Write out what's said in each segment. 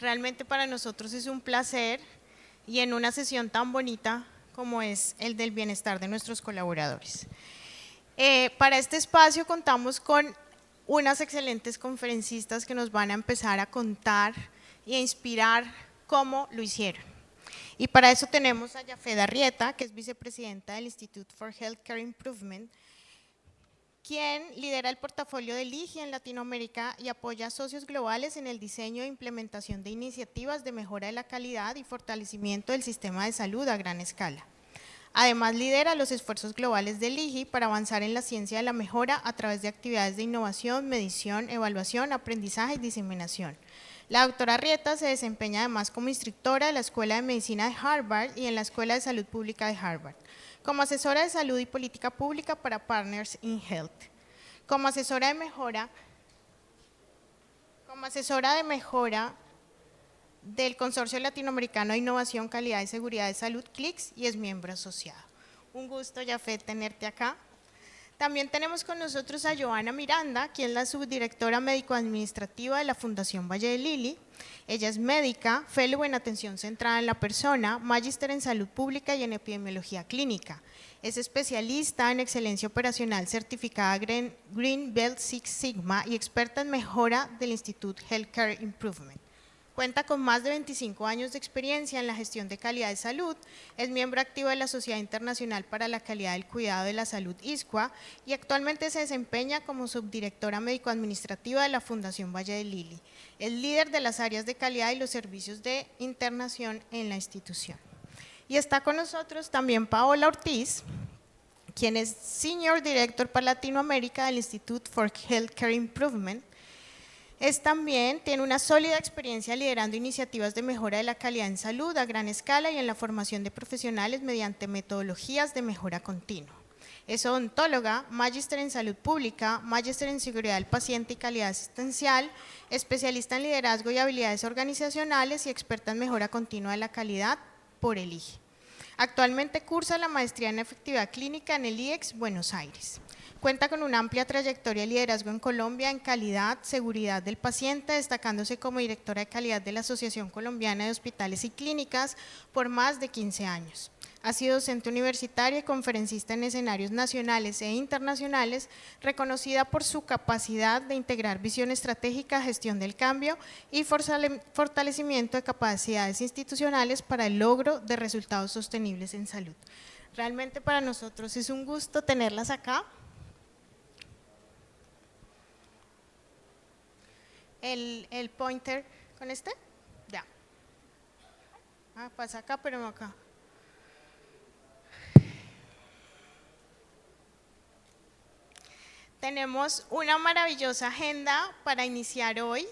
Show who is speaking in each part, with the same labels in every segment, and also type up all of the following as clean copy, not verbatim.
Speaker 1: Realmente para nosotros es un placer y en una sesión tan bonita como es el del bienestar de nuestros colaboradores. Para este espacio contamos con unas excelentes conferencistas que nos van a empezar a contar y a inspirar cómo lo hicieron. Y para eso tenemos a Yafed Arrieta, que es vicepresidenta del Institute for Healthcare Improvement, quien lidera el portafolio del IGI en Latinoamérica y apoya a socios globales en el diseño e implementación de iniciativas de mejora de la calidad y fortalecimiento del sistema de salud a gran escala. Además, lidera los esfuerzos globales del IGI para avanzar en la ciencia de la mejora a través de actividades de innovación, medición, evaluación, aprendizaje y diseminación. La doctora Arrieta se desempeña además como instructora de la Escuela de Medicina de Harvard y en la Escuela de Salud Pública de Harvard, como asesora de salud y política pública para Partners in Health, como asesora de mejora del Consorcio Latinoamericano de Innovación, Calidad y Seguridad de Salud, CLICS, y es miembro asociado. Un gusto, Yafed, tenerte acá. También tenemos con nosotros a Joana Miranda, quien es la subdirectora médico-administrativa de la Fundación Valle de Lili. Ella es médica, fellow en atención centrada en la persona, magíster en salud pública y en epidemiología clínica. Es especialista en excelencia operacional certificada Green Belt Six Sigma y experta en mejora del Institute Healthcare Improvement. Cuenta con más de 25 años de experiencia en la gestión de calidad de salud, es miembro activo de la Sociedad Internacional para la Calidad del Cuidado de la Salud, ISCUA, y actualmente se desempeña como subdirectora médico-administrativa de la Fundación Valle de Lili. Es líder de las áreas de calidad y los servicios de internación en la institución. Y está con nosotros también Paola Ortiz, quien es Senior Director para Latinoamérica del Institute for Healthcare Improvement. Tiene una sólida experiencia liderando iniciativas de mejora de la calidad en salud a gran escala y en la formación de profesionales mediante metodologías de mejora continua. Es odontóloga, magíster en salud pública, magíster en seguridad del paciente y calidad asistencial, especialista en liderazgo y habilidades organizacionales y experta en mejora continua de la calidad por el IGE. Actualmente cursa la maestría en efectividad clínica en el IEX Buenos Aires. Cuenta con una amplia trayectoria de liderazgo en Colombia en calidad, seguridad del paciente, destacándose como directora de calidad de la Asociación Colombiana de Hospitales y Clínicas por más de 15 años. Ha sido docente universitaria y conferencista en escenarios nacionales e internacionales, reconocida por su capacidad de integrar visión estratégica, gestión del cambio y fortalecimiento de capacidades institucionales para el logro de resultados sostenibles en salud. Realmente para nosotros es un gusto tenerlas acá. El pointer con este, ya. Pasa acá, pero no acá. Tenemos una maravillosa agenda para iniciar hoy,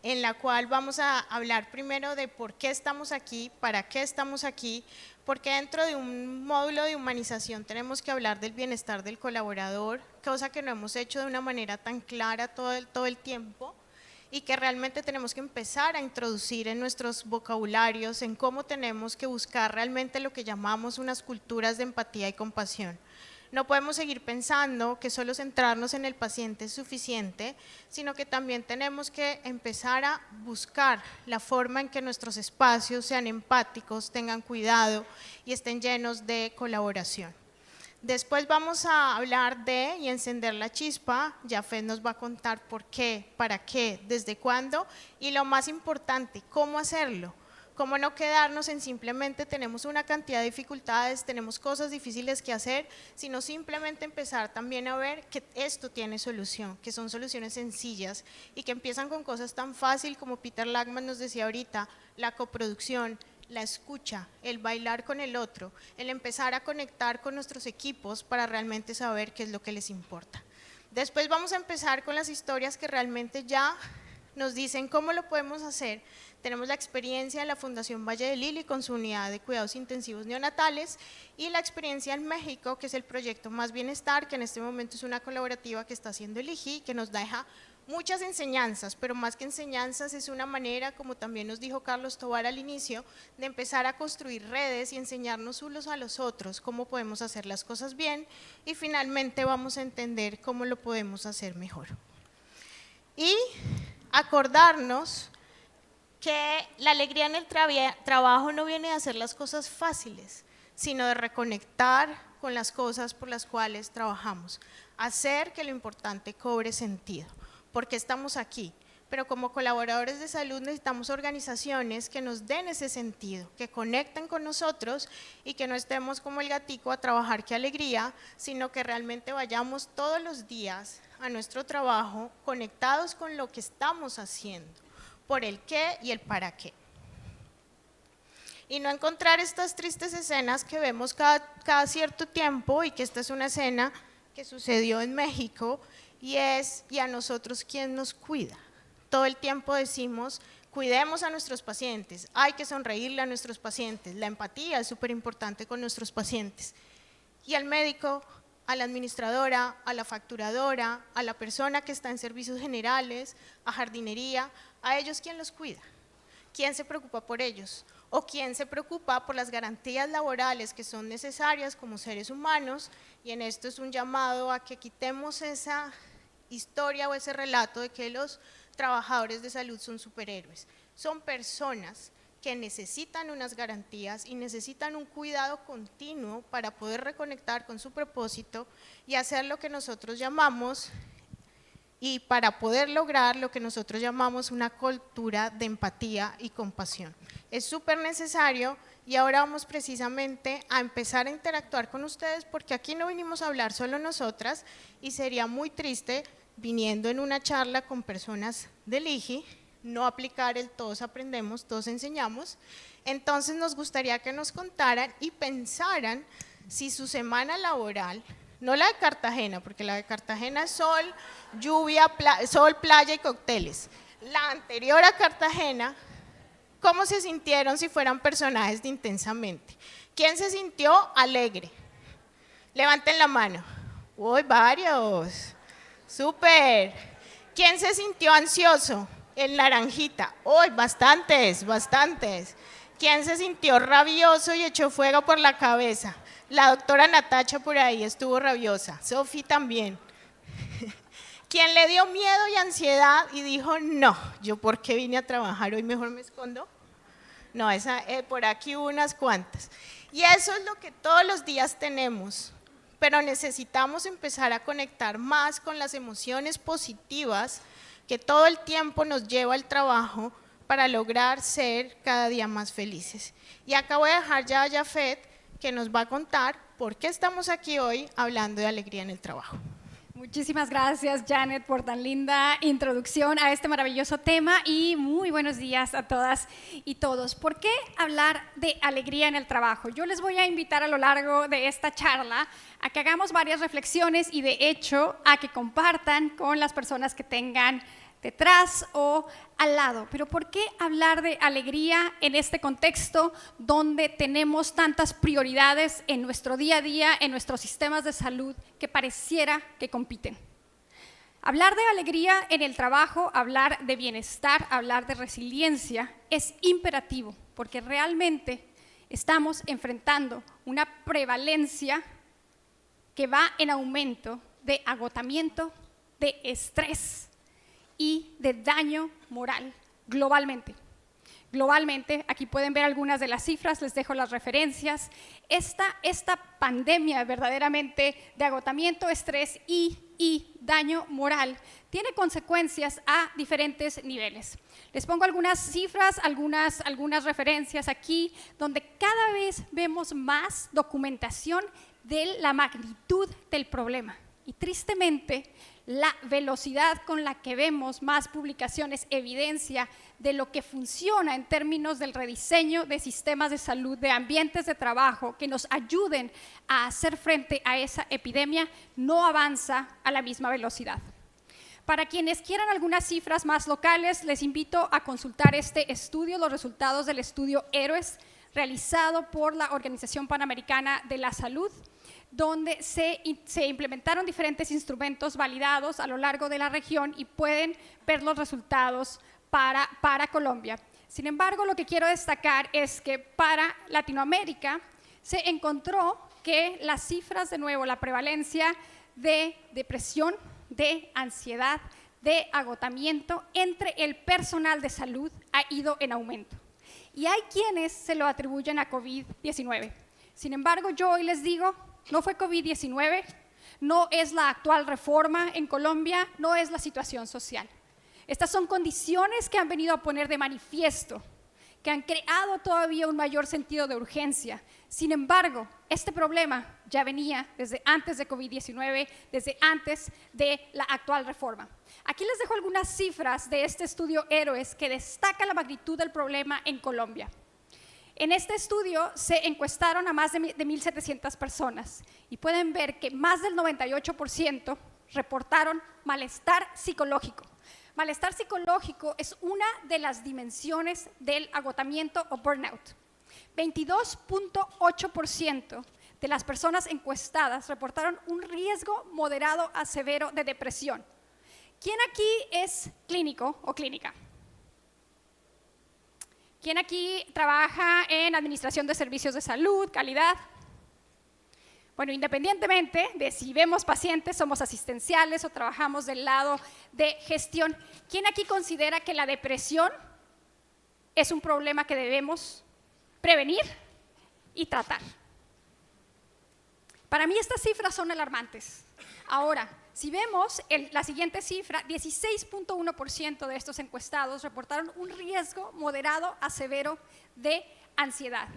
Speaker 1: en la cual vamos a hablar primero de por qué estamos aquí, para qué estamos aquí, porque dentro de un módulo de humanización tenemos que hablar del bienestar del colaborador, cosa que no hemos hecho de una manera tan clara todo el tiempo, y que realmente tenemos que empezar a introducir en nuestros vocabularios, en cómo tenemos que buscar realmente lo que llamamos unas culturas de empatía y compasión. No podemos seguir pensando que solo centrarnos en el paciente es suficiente, sino que también tenemos que empezar a buscar la forma en que nuestros espacios sean empáticos, tengan cuidado y estén llenos de colaboración. Después vamos a hablar de y encender la chispa. Yafed nos va a contar por qué, para qué, desde cuándo y lo más importante, cómo hacerlo. Cómo no quedarnos en simplemente tenemos una cantidad de dificultades, tenemos cosas difíciles que hacer, sino simplemente empezar también a ver que esto tiene solución, que son soluciones sencillas y que empiezan con cosas tan fáciles como Peter Lachman nos decía ahorita, la coproducción, la escucha, el bailar con el otro, el empezar a conectar con nuestros equipos para realmente saber qué es lo que les importa. Después vamos a empezar con las historias que realmente ya nos dicen cómo lo podemos hacer. Tenemos la experiencia de la Fundación Valle de Lili con su unidad de cuidados intensivos neonatales y la experiencia en México, que es el proyecto Más Bienestar, que en este momento es una colaborativa que está haciendo el IGI, que nos deja muchas enseñanzas, pero más que enseñanzas es una manera, como también nos dijo Carlos Tovar al inicio, de empezar a construir redes y enseñarnos unos a los otros cómo podemos hacer las cosas bien y finalmente vamos a entender cómo lo podemos hacer mejor. Y acordarnos que la alegría en el trabajo no viene de hacer las cosas fáciles, sino de reconectar con las cosas por las cuales trabajamos, hacer que lo importante cobre sentido, porque estamos aquí. Pero como colaboradores de salud necesitamos organizaciones que nos den ese sentido, que conecten con nosotros y que no estemos como el gatico a trabajar qué alegría, sino que realmente vayamos todos los días a nuestro trabajo conectados con lo que estamos haciendo, por el qué y el para qué. Y no encontrar estas tristes escenas que vemos cada cierto tiempo, y que esta es una escena que sucedió en México, y es, ¿y a nosotros quién nos cuida? Todo el tiempo decimos, cuidemos a nuestros pacientes, hay que sonreírle a nuestros pacientes, la empatía es súper importante con nuestros pacientes. Y al médico, a la administradora, a la facturadora, a la persona que está en servicios generales, a jardinería, ¿a ellos quién los cuida? ¿Quién se preocupa por ellos? ¿O quién se preocupa por las garantías laborales que son necesarias como seres humanos? Y en esto es un llamado a que quitemos esa historia o ese relato de que los trabajadores de salud son superhéroes. Son personas que necesitan unas garantías y necesitan un cuidado continuo para poder reconectar con su propósito y hacer lo que nosotros llamamos, y para poder lograr lo que nosotros llamamos una cultura de empatía y compasión. Es súper necesario, y ahora vamos precisamente a empezar a interactuar con ustedes, porque aquí no vinimos a hablar solo nosotras, y sería muy triste viniendo en una charla con personas del IGI, no aplicar el todos aprendemos, todos enseñamos. Entonces nos gustaría que nos contaran y pensaran si su semana laboral, no la de Cartagena, porque la de Cartagena es sol, lluvia, sol, playa y cócteles. La anterior a Cartagena, ¿cómo se sintieron si fueran personajes de Intensamente? ¿Quién se sintió alegre? Levanten la mano. Uy, varios. Súper. ¿Quién se sintió ansioso? El naranjita. Uy, bastantes, bastantes. ¿Quién se sintió rabioso y echó fuego por la cabeza? La doctora Natacha por ahí estuvo rabiosa. Sofi también. ¿Quién le dio miedo y ansiedad y dijo, no, yo por qué vine a trabajar hoy, mejor me escondo? No, por aquí hubo unas cuantas. Y eso es lo que todos los días tenemos, pero necesitamos empezar a conectar más con las emociones positivas que todo el tiempo nos lleva al trabajo para lograr ser cada día más felices. Y acá voy a dejar ya a Jafet, que nos va a contar por qué estamos aquí hoy hablando de alegría en el trabajo.
Speaker 2: Muchísimas gracias, Janet, por tan linda introducción a este maravilloso tema, y muy buenos días a todas y todos. ¿Por qué hablar de alegría en el trabajo? Yo les voy a invitar a lo largo de esta charla a que hagamos varias reflexiones y, de hecho, a que compartan con las personas que tengan detrás o al lado. Pero ¿por qué hablar de alegría en este contexto donde tenemos tantas prioridades en nuestro día a día, en nuestros sistemas de salud, que pareciera que compiten? Hablar de alegría en el trabajo, hablar de bienestar, hablar de resiliencia es imperativo, porque realmente estamos enfrentando una prevalencia que va en aumento de agotamiento, de estrés y de daño moral globalmente. Globalmente, aquí pueden ver algunas de las cifras, les dejo las referencias. Esta pandemia verdaderamente de agotamiento, estrés y daño moral tiene consecuencias a diferentes niveles. Les pongo algunas cifras, algunas referencias aquí, donde cada vez vemos más documentación de la magnitud del problema. Y tristemente, la velocidad con la que vemos más publicaciones evidencia de lo que funciona en términos del rediseño de sistemas de salud, de ambientes de trabajo que nos ayuden a hacer frente a esa epidemia, no avanza a la misma velocidad. Para quienes quieran algunas cifras más locales, les invito a consultar este estudio, los resultados del estudio Héroes, realizado por la Organización Panamericana de la Salud, donde se implementaron diferentes instrumentos validados a lo largo de la región, y pueden ver los resultados para Colombia. Sin embargo, lo que quiero destacar es que para Latinoamérica se encontró que las cifras, de nuevo, la prevalencia de depresión, de ansiedad, de agotamiento entre el personal de salud ha ido en aumento. Y hay quienes se lo atribuyen a COVID-19. Sin embargo, yo hoy les digo, no fue COVID-19, no es la actual reforma en Colombia, no es la situación social. Estas son condiciones que han venido a poner de manifiesto, que han creado todavía un mayor sentido de urgencia. Sin embargo, este problema ya venía desde antes de COVID-19, desde antes de la actual reforma. Aquí les dejo algunas cifras de este estudio Héroes que destaca la magnitud del problema en Colombia. En este estudio se encuestaron a más de 1.700 personas y pueden ver que más del 98% reportaron malestar psicológico. Malestar psicológico es una de las dimensiones del agotamiento o burnout. 22.8% de las personas encuestadas reportaron un riesgo moderado a severo de depresión. ¿Quién aquí es clínico o clínica? ¿Quién aquí trabaja en administración de servicios de salud, calidad? Bueno, independientemente de si vemos pacientes, somos asistenciales o trabajamos del lado de gestión, ¿quién aquí considera que la depresión es un problema que debemos prevenir y tratar? Para mí estas cifras son alarmantes. Ahora, si vemos la siguiente cifra, 16.1% de estos encuestados reportaron un riesgo moderado a severo de ansiedad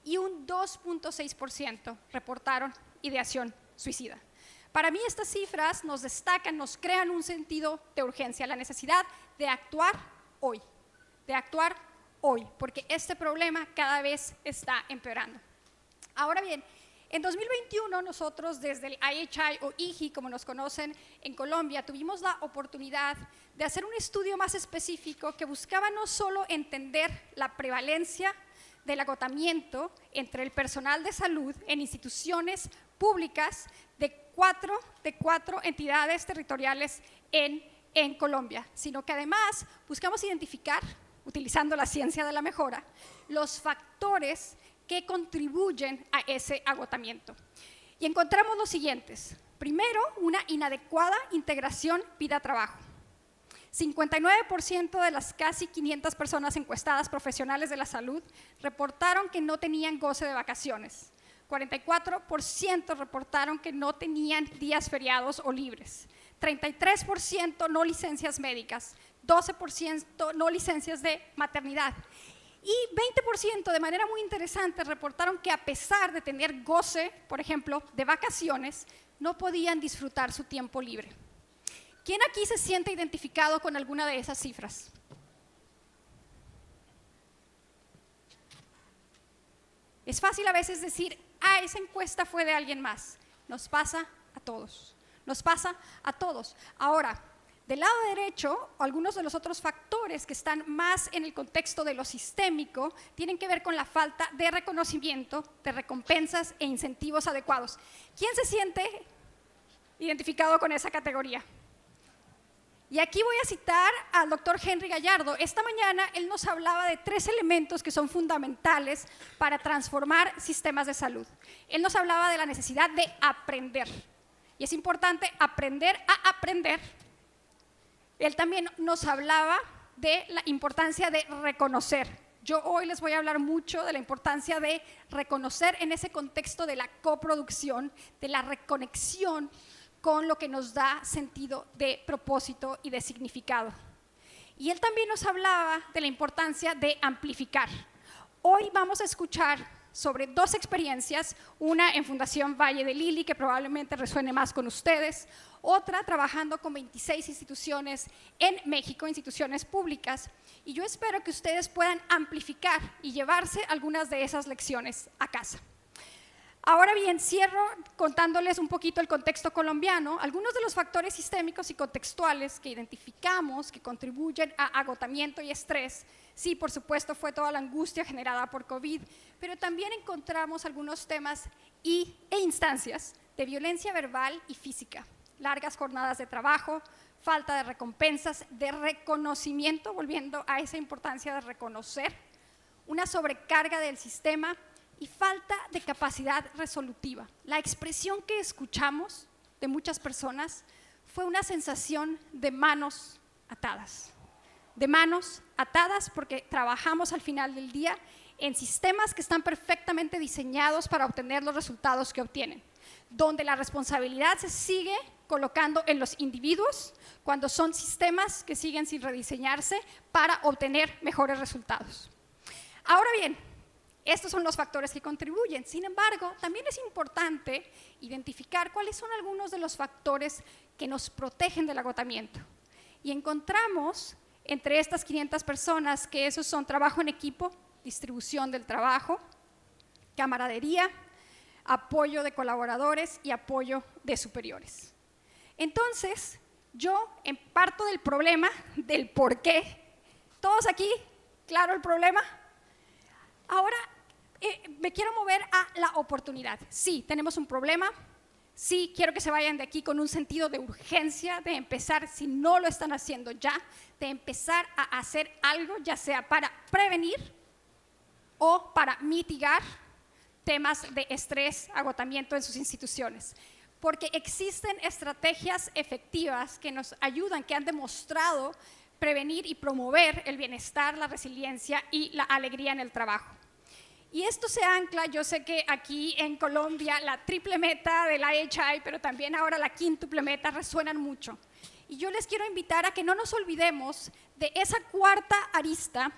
Speaker 2: y un 2.6% reportaron ideación suicida. Para mí estas cifras nos destacan, nos crean un sentido de urgencia, la necesidad de actuar hoy, porque este problema cada vez está empeorando. Ahora bien, en 2021 nosotros desde el IHI o IGI, como nos conocen en Colombia, tuvimos la oportunidad de hacer un estudio más específico que buscaba no solo entender la prevalencia del agotamiento entre el personal de salud en instituciones públicas de cuatro entidades territoriales en Colombia, sino que además buscamos identificar, utilizando la ciencia de la mejora, los factores que contribuyen a ese agotamiento. Y encontramos los siguientes. Primero, una inadecuada integración vida-trabajo. 59% de las casi 500 personas encuestadas profesionales de la salud reportaron que no tenían goce de vacaciones. 44% reportaron que no tenían días feriados o libres. 33% no licencias médicas. 12% no licencias de maternidad. Y 20% de manera muy interesante reportaron que a pesar de tener goce, por ejemplo, de vacaciones, no podían disfrutar su tiempo libre. ¿Quién aquí se siente identificado con alguna de esas cifras? Es fácil a veces decir, esa encuesta fue de alguien más. Nos pasa a todos. Nos pasa a todos. Ahora, del lado derecho, algunos de los otros factores que están más en el contexto de lo sistémico tienen que ver con la falta de reconocimiento, de recompensas e incentivos adecuados. ¿Quién se siente identificado con esa categoría? Y aquí voy a citar al doctor Henry Gallardo. Esta mañana él nos hablaba de 3 elementos que son fundamentales para transformar sistemas de salud. Él nos hablaba de la necesidad de aprender. Y es importante aprender a aprender. Él también nos hablaba de la importancia de reconocer. Yo hoy les voy a hablar mucho de la importancia de reconocer en ese contexto de la coproducción, de la reconexión con lo que nos da sentido de propósito y de significado. Y él también nos hablaba de la importancia de amplificar. Hoy vamos a escuchar sobre 2 experiencias, una en Fundación Valle de Lili, que probablemente resuene más con ustedes, otra trabajando con 26 instituciones en México, instituciones públicas, y yo espero que ustedes puedan amplificar y llevarse algunas de esas lecciones a casa. Ahora bien, cierro contándoles un poquito el contexto colombiano, algunos de los factores sistémicos y contextuales que identificamos que contribuyen a agotamiento y estrés. Sí, por supuesto, fue toda la angustia generada por COVID, pero también encontramos algunos temas e instancias de violencia verbal y física, largas jornadas de trabajo, falta de recompensas, de reconocimiento, volviendo a esa importancia de reconocer, una sobrecarga del sistema y falta de capacidad resolutiva. La expresión que escuchamos de muchas personas fue una sensación de manos atadas, de manos atadas, porque trabajamos al final del día en sistemas que están perfectamente diseñados para obtener los resultados que obtienen, donde la responsabilidad se sigue colocando en los individuos cuando son sistemas que siguen sin rediseñarse para obtener mejores resultados. Ahora bien, estos son los factores que contribuyen. Sin embargo, también es importante identificar cuáles son algunos de los factores que nos protegen del agotamiento. Y encontramos entre estas 500 personas que esos son trabajo en equipo, distribución del trabajo, camaradería, apoyo de colaboradores y apoyo de superiores. Entonces, yo parto del problema, del por qué. ¿Todos aquí? ¿Claro el problema? Ahora me quiero mover a la oportunidad. Sí, tenemos un problema. Sí, quiero que se vayan de aquí con un sentido de urgencia, de empezar, si no lo están haciendo ya, de empezar a hacer algo, ya sea para prevenir o para mitigar temas de estrés, agotamiento en sus instituciones. Porque existen estrategias efectivas que nos ayudan, que han demostrado prevenir y promover el bienestar, la resiliencia y la alegría en el trabajo. Y esto se ancla, yo sé que aquí en Colombia la triple meta de la HI, pero también ahora la quíntuple meta resuenan mucho. Y yo les quiero invitar a que no nos olvidemos de esa cuarta arista,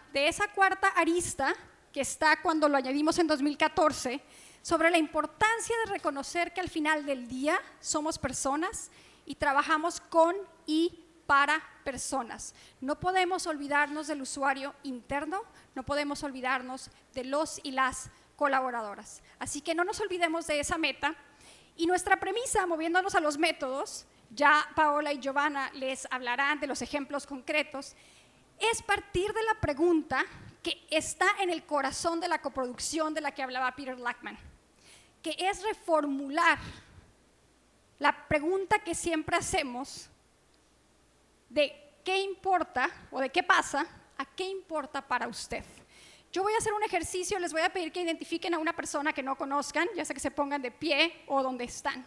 Speaker 2: que está cuando lo añadimos en 2014, sobre la importancia de reconocer que al final del día somos personas y trabajamos con y para personas. No podemos olvidarnos del usuario interno, no podemos olvidarnos de los y las colaboradoras. Así que no nos olvidemos de esa meta. Y nuestra premisa, moviéndonos a los métodos, ya Paola y Giovanna les hablarán de los ejemplos concretos, es partir de la pregunta que está en el corazón de la coproducción de la que hablaba Peter Lackman, que es reformular la pregunta que siempre hacemos de qué importa o de qué pasa a qué importa para usted. Yo voy a hacer un ejercicio, les voy a pedir que identifiquen a una persona que no conozcan, ya sea que se pongan de pie o donde están,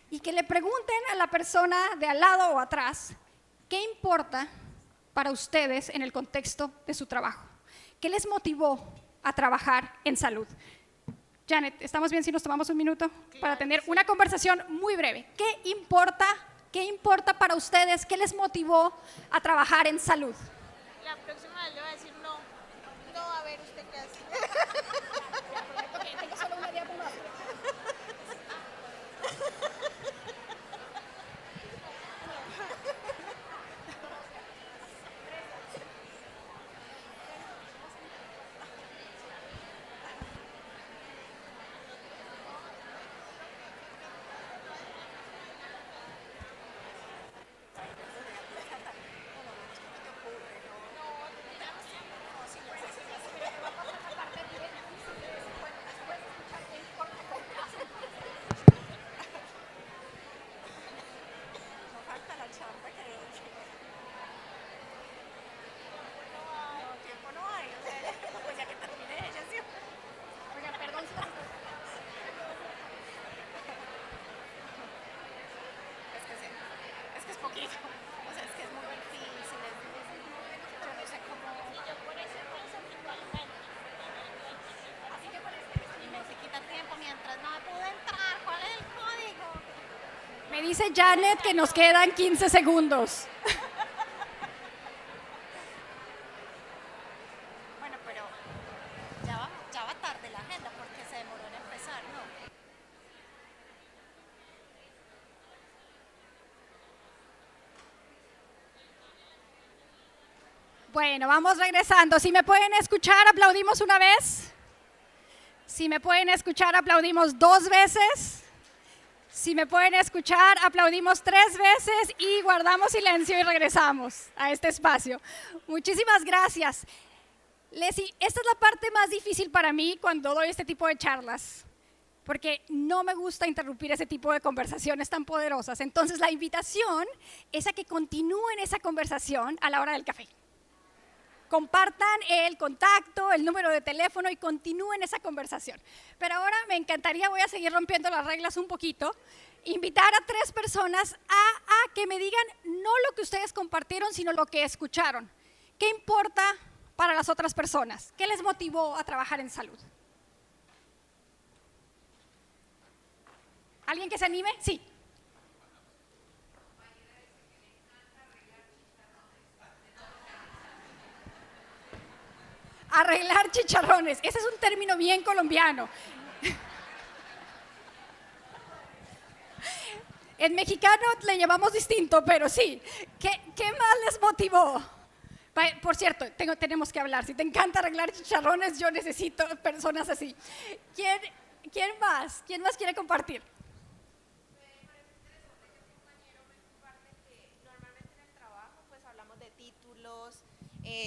Speaker 2: y que le pregunten a la persona de al lado o atrás qué importa para ustedes en el contexto de su trabajo. ¿Qué les motivó a trabajar en salud? Janet, ¿estamos bien si nos tomamos un minuto para tener una conversación muy breve? ¿Qué importa para ustedes? ¿Qué les motivó a trabajar en salud?
Speaker 1: La próxima vez le voy a decir no. No, a ver, ¿usted qué hace?
Speaker 2: Tengo solo una idea por más. Me dice Janet que nos quedan 15 segundos.
Speaker 3: Bueno, pero ya va tarde la agenda porque se demoró en empezar, ¿no?
Speaker 2: Bueno, vamos regresando. Si me pueden escuchar, aplaudimos una vez. Si me pueden escuchar, aplaudimos 2 veces. Si me pueden escuchar, aplaudimos 3 veces y guardamos silencio y regresamos a este espacio. Muchísimas gracias. Leslie, esta es la parte más difícil para mí cuando doy este tipo de charlas, porque no me gusta interrumpir ese tipo de conversaciones tan poderosas. Entonces, la invitación es a que continúen esa conversación a la hora del café. Compartan el contacto, el número de teléfono y continúen esa conversación. Pero ahora me encantaría, voy a seguir rompiendo las reglas un poquito. invitar a 3 personas a que me digan no lo que ustedes compartieron, sino lo que escucharon. ¿Qué importa para las otras personas? ¿Qué les motivó a trabajar en salud? ¿Alguien que se anime? Sí. Arreglar chicharrones. Ese es un término bien colombiano. En mexicano le llamamos distinto, pero sí. ¿Qué más les motivó? Por cierto, tenemos que hablar. Si te encanta arreglar chicharrones, yo necesito personas así. ¿Quién más? ¿Quién más quiere compartir?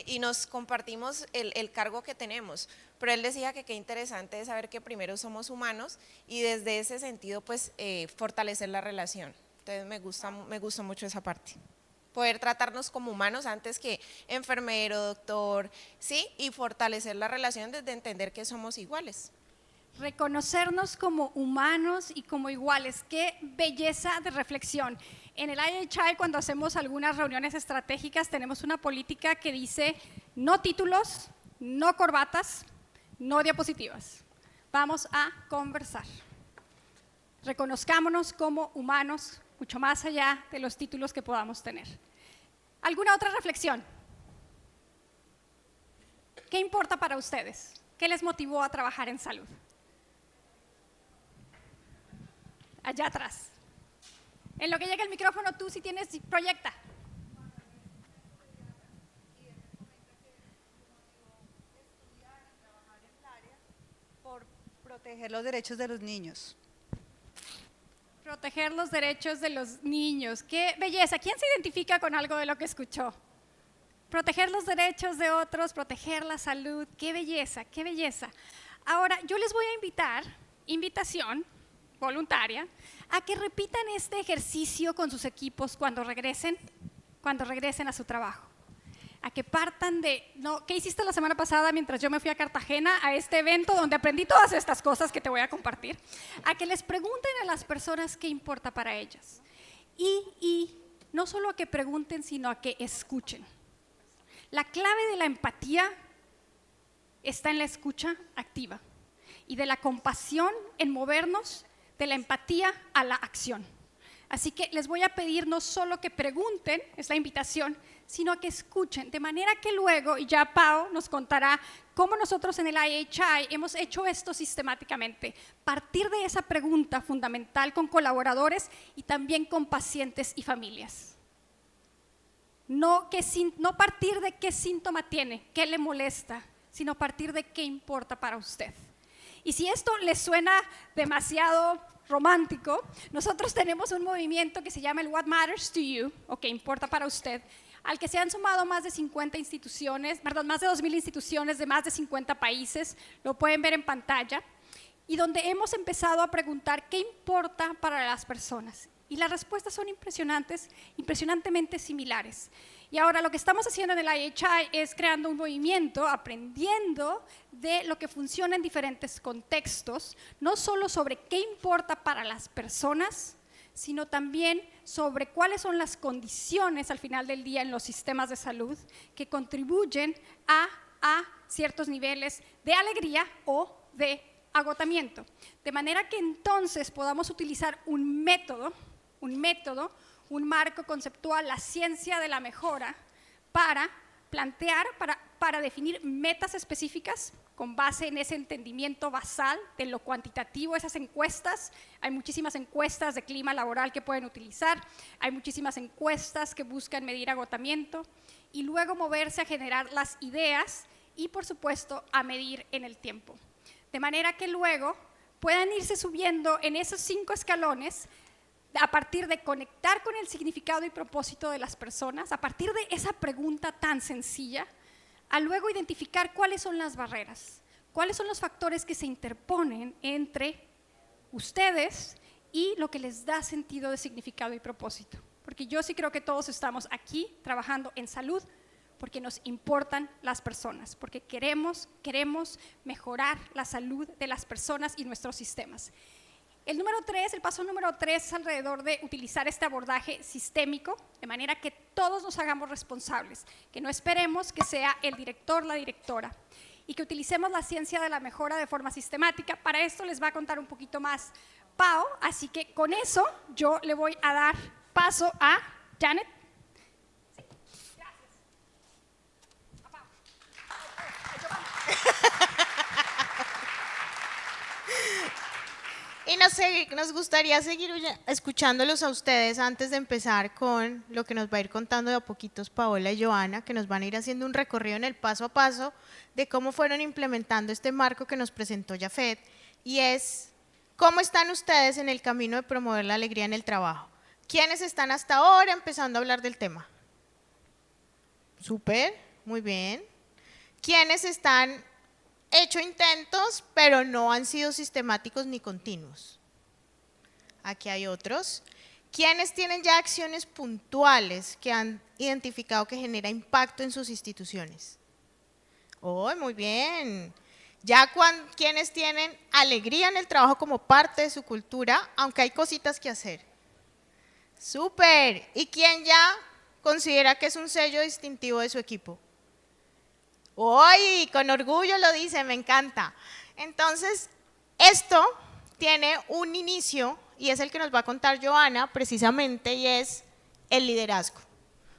Speaker 4: Y nos compartimos el cargo que tenemos, pero él decía que qué interesante es saber que primero somos humanos y desde ese sentido pues fortalecer la relación. Entonces me gusta mucho esa parte, poder tratarnos como humanos antes que enfermero, doctor, ¿sí? Y fortalecer la relación desde entender que somos iguales.
Speaker 2: Reconocernos como humanos y como iguales. Qué belleza de reflexión. En el IHI, cuando hacemos algunas reuniones estratégicas, tenemos una política que dice no títulos, no corbatas, no diapositivas. Vamos a conversar. Reconozcámonos como humanos, mucho más allá de los títulos que podamos tener. ¿Alguna otra reflexión? ¿Qué importa para ustedes? ¿Qué les motivó a trabajar en salud? Allá atrás. En lo que llega el micrófono, tú si tienes, proyecta.
Speaker 5: Por proteger los derechos de los niños.
Speaker 2: Proteger los derechos de los niños. ¡Qué belleza! ¿Quién se identifica con algo de lo que escuchó? Proteger los derechos de otros, proteger la salud. ¡Qué belleza! ¡Qué belleza! Ahora, yo les voy a invitación voluntaria, a que repitan este ejercicio con sus equipos cuando regresen a su trabajo. A que partan de, no, ¿qué hiciste la semana pasada mientras yo me fui a Cartagena a este evento donde aprendí todas estas cosas que te voy a compartir? A que les pregunten a las personas qué importa para ellas. Y no solo a que pregunten, sino a que escuchen. La clave de la empatía está en la escucha activa y de la compasión en movernos de la empatía a la acción. Así que les voy a pedir no solo que pregunten, es la invitación, sino a que escuchen, de manera que luego, y ya Pau nos contará cómo nosotros en el IHI hemos hecho esto sistemáticamente, partir de esa pregunta fundamental con colaboradores y también con pacientes y familias. No partir de qué síntoma tiene, qué le molesta, sino partir de qué importa para usted. Y si esto les suena demasiado romántico, nosotros tenemos un movimiento que se llama el What Matters to You, o que importa para usted, al que se han sumado más de 50 instituciones, más de 2,000 instituciones de más de 50 países, lo pueden ver en pantalla, y donde hemos empezado a preguntar qué importa para las personas. Y las respuestas son impresionantemente similares. Y ahora lo que estamos haciendo en el IHI es creando un movimiento, aprendiendo de lo que funciona en diferentes contextos, no solo sobre qué importa para las personas, sino también sobre cuáles son las condiciones al final del día en los sistemas de salud que contribuyen a ciertos niveles de alegría o de agotamiento. De manera que entonces podamos utilizar un método, un marco conceptual, la ciencia de la mejora, para plantear, para definir metas específicas con base en ese entendimiento basal de lo cuantitativo, esas encuestas. Hay muchísimas encuestas de clima laboral que pueden utilizar, hay muchísimas encuestas que buscan medir agotamiento y luego moverse a generar las ideas y, por supuesto, a medir en el tiempo. De manera que luego puedan irse subiendo en esos 5 escalones a partir de conectar con el significado y propósito de las personas, a partir de esa pregunta tan sencilla, a luego identificar cuáles son las barreras, cuáles son los factores que se interponen entre ustedes y lo que les da sentido de significado y propósito. Porque yo sí creo que todos estamos aquí trabajando en salud porque nos importan las personas, porque queremos mejorar la salud de las personas y nuestros sistemas. El paso número 3 es alrededor de utilizar este abordaje sistémico, de manera que todos nos hagamos responsables, que no esperemos que sea el director, la directora, y que utilicemos la ciencia de la mejora de forma sistemática. Para esto les va a contar un poquito más Pau, así que con eso yo le voy a dar paso a Janet. Sí, gracias. A Pau.
Speaker 1: Y nos gustaría seguir escuchándolos a ustedes antes de empezar con lo que nos va a ir contando de a poquitos Paola y Joana, que nos van a ir haciendo un recorrido en el paso a paso de cómo fueron implementando este marco que nos presentó Jafet, y es cómo están ustedes en el camino de promover la alegría en el trabajo. ¿Quiénes están hasta ahora empezando a hablar del tema? Súper, muy bien. ¿Quiénes están hecho intentos, pero no han sido sistemáticos ni continuos? Aquí hay otros. ¿Quiénes tienen ya acciones puntuales que han identificado que genera impacto en sus instituciones? Oh, muy bien. Ya quienes tienen alegría en el trabajo como parte de su cultura, aunque hay cositas que hacer. Súper. ¿Y quién ya considera que es un sello distintivo de su equipo? ¡Uy! Con orgullo lo dice, me encanta. Entonces, esto tiene un inicio y es el que nos va a contar Joana precisamente, y es el liderazgo.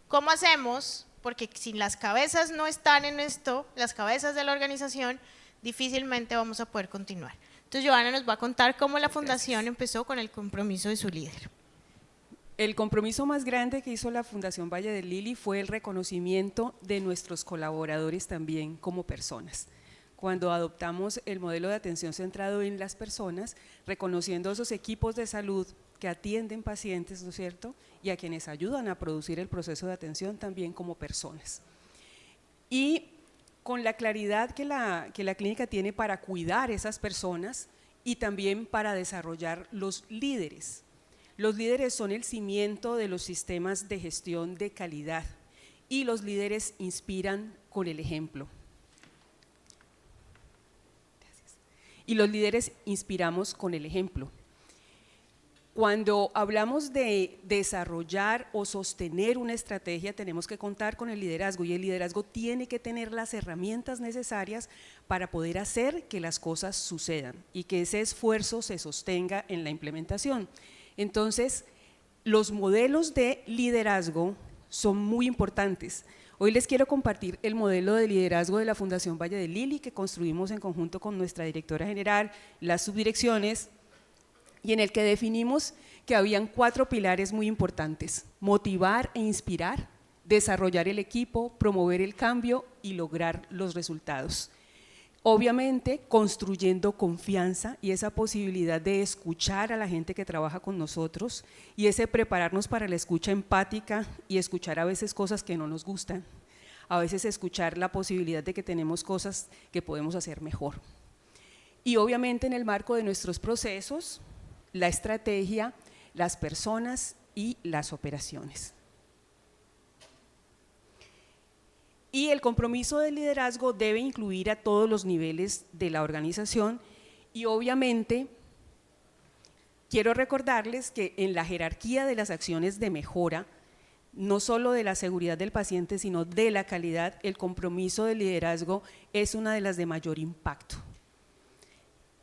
Speaker 1: ¿Cómo hacemos? Porque si las cabezas no están en esto, las cabezas de la organización, difícilmente vamos a poder continuar. Entonces, Joana nos va a contar cómo la fundación empezó con el compromiso de su líder.
Speaker 6: El compromiso más grande que hizo la Fundación Valle del Lili fue el reconocimiento de nuestros colaboradores también como personas. Cuando adoptamos el modelo de atención centrado en las personas, reconociendo esos equipos de salud que atienden pacientes, ¿no es cierto?, y a quienes ayudan a producir el proceso de atención también como personas. Y con la claridad que la clínica tiene para cuidar esas personas y también para desarrollar los líderes. Los líderes son el cimiento de los sistemas de gestión de calidad y los líderes inspiran con el ejemplo. Gracias. Y los líderes inspiramos con el ejemplo. Cuando hablamos de desarrollar o sostener una estrategia, tenemos que contar con el liderazgo, y el liderazgo tiene que tener las herramientas necesarias para poder hacer que las cosas sucedan y que ese esfuerzo se sostenga en la implementación. Entonces, los modelos de liderazgo son muy importantes. Hoy les quiero compartir el modelo de liderazgo de la Fundación Valle del Lili, que construimos en conjunto con nuestra directora general, las subdirecciones, y en el que definimos que habían 4 pilares muy importantes: motivar e inspirar, desarrollar el equipo, promover el cambio y lograr los resultados. Obviamente construyendo confianza y esa posibilidad de escuchar a la gente que trabaja con nosotros, y ese prepararnos para la escucha empática y escuchar a veces cosas que no nos gustan, a veces escuchar la posibilidad de que tenemos cosas que podemos hacer mejor. Y obviamente en el marco de nuestros procesos, la estrategia, las personas y las operaciones. Y el compromiso de liderazgo debe incluir a todos los niveles de la organización, y obviamente quiero recordarles que en la jerarquía de las acciones de mejora, no solo de la seguridad del paciente, sino de la calidad, el compromiso de liderazgo es una de las de mayor impacto.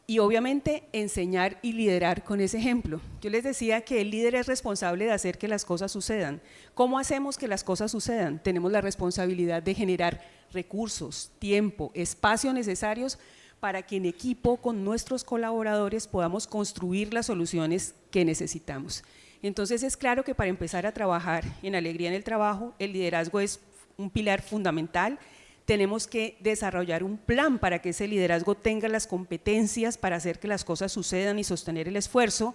Speaker 6: Y obviamente enseñar y liderar con ese ejemplo. Yo les decía que el líder es responsable de hacer que las cosas sucedan. ¿Cómo hacemos que las cosas sucedan? Tenemos la responsabilidad de generar recursos, tiempo, espacio necesarios para que en equipo con nuestros colaboradores podamos construir las soluciones que necesitamos. Entonces es claro que para empezar a trabajar en alegría en el trabajo, el liderazgo es un pilar fundamental. Tenemos que desarrollar un plan para que ese liderazgo tenga las competencias para hacer que las cosas sucedan y sostener el esfuerzo,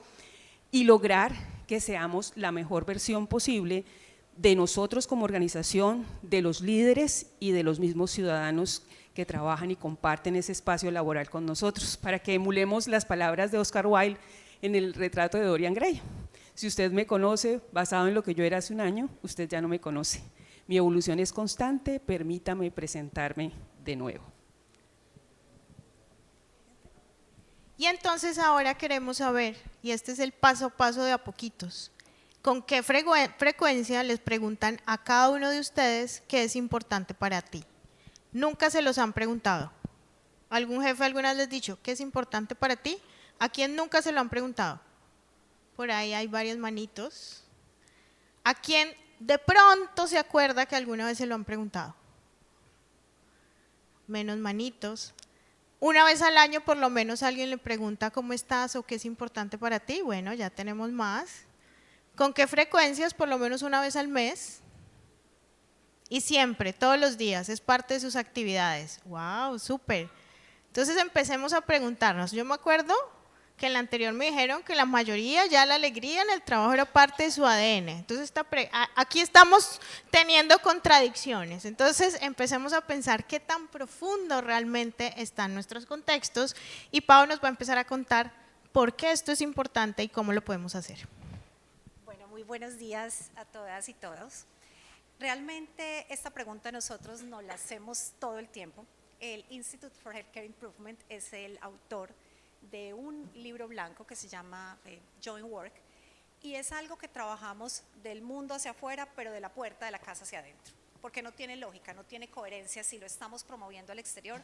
Speaker 6: y lograr que seamos la mejor versión posible de nosotros como organización, de los líderes y de los mismos ciudadanos que trabajan y comparten ese espacio laboral con nosotros, para que emulemos las palabras de Oscar Wilde en el retrato de Dorian Gray. Si usted me conoce basado en lo que yo era hace un año, usted ya no me conoce. Mi evolución es constante, permítame presentarme de nuevo.
Speaker 1: Y entonces ahora queremos saber, y este es el paso a paso de a poquitos, ¿con qué frecuencia les preguntan a cada uno de ustedes qué es importante para ti? Nunca se los han preguntado. ¿Algún jefe alguna vez les ha dicho qué es importante para ti? ¿A quién nunca se lo han preguntado? Por ahí hay varios manitos. ¿A quién de pronto se acuerda que alguna vez se lo han preguntado? Menos manitos. Una vez al año por lo menos alguien le pregunta cómo estás o qué es importante para ti. Bueno, ya tenemos más. ¿Con qué frecuencias? Por lo menos una vez al mes. Y siempre, todos los días, es parte de sus actividades. ¡Wow! Súper. Entonces empecemos a preguntarnos. Yo me acuerdo que en la anterior me dijeron que la mayoría ya la alegría en el trabajo era parte de su ADN. Entonces aquí estamos teniendo contradicciones. Entonces empecemos a pensar qué tan profundo realmente están nuestros contextos y Pau nos va a empezar a contar por qué esto es importante y cómo lo podemos hacer.
Speaker 3: Bueno, muy buenos días a todas y todos. Realmente esta pregunta nosotros nos la hacemos todo el tiempo. El Institute for Healthcare Improvement es el autor de un libro blanco que se llama Joint Work, y es algo que trabajamos del mundo hacia afuera, pero de la puerta de la casa hacia adentro, porque no tiene lógica, no tiene coherencia si lo estamos promoviendo al exterior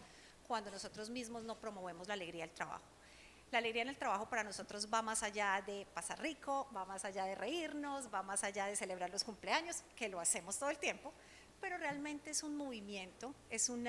Speaker 3: cuando nosotros mismos no promovemos la alegría del trabajo. La alegría en el trabajo para nosotros va más allá de pasar rico, va más allá de reírnos, va más allá de celebrar los cumpleaños, que lo hacemos todo el tiempo, pero realmente es un movimiento, es un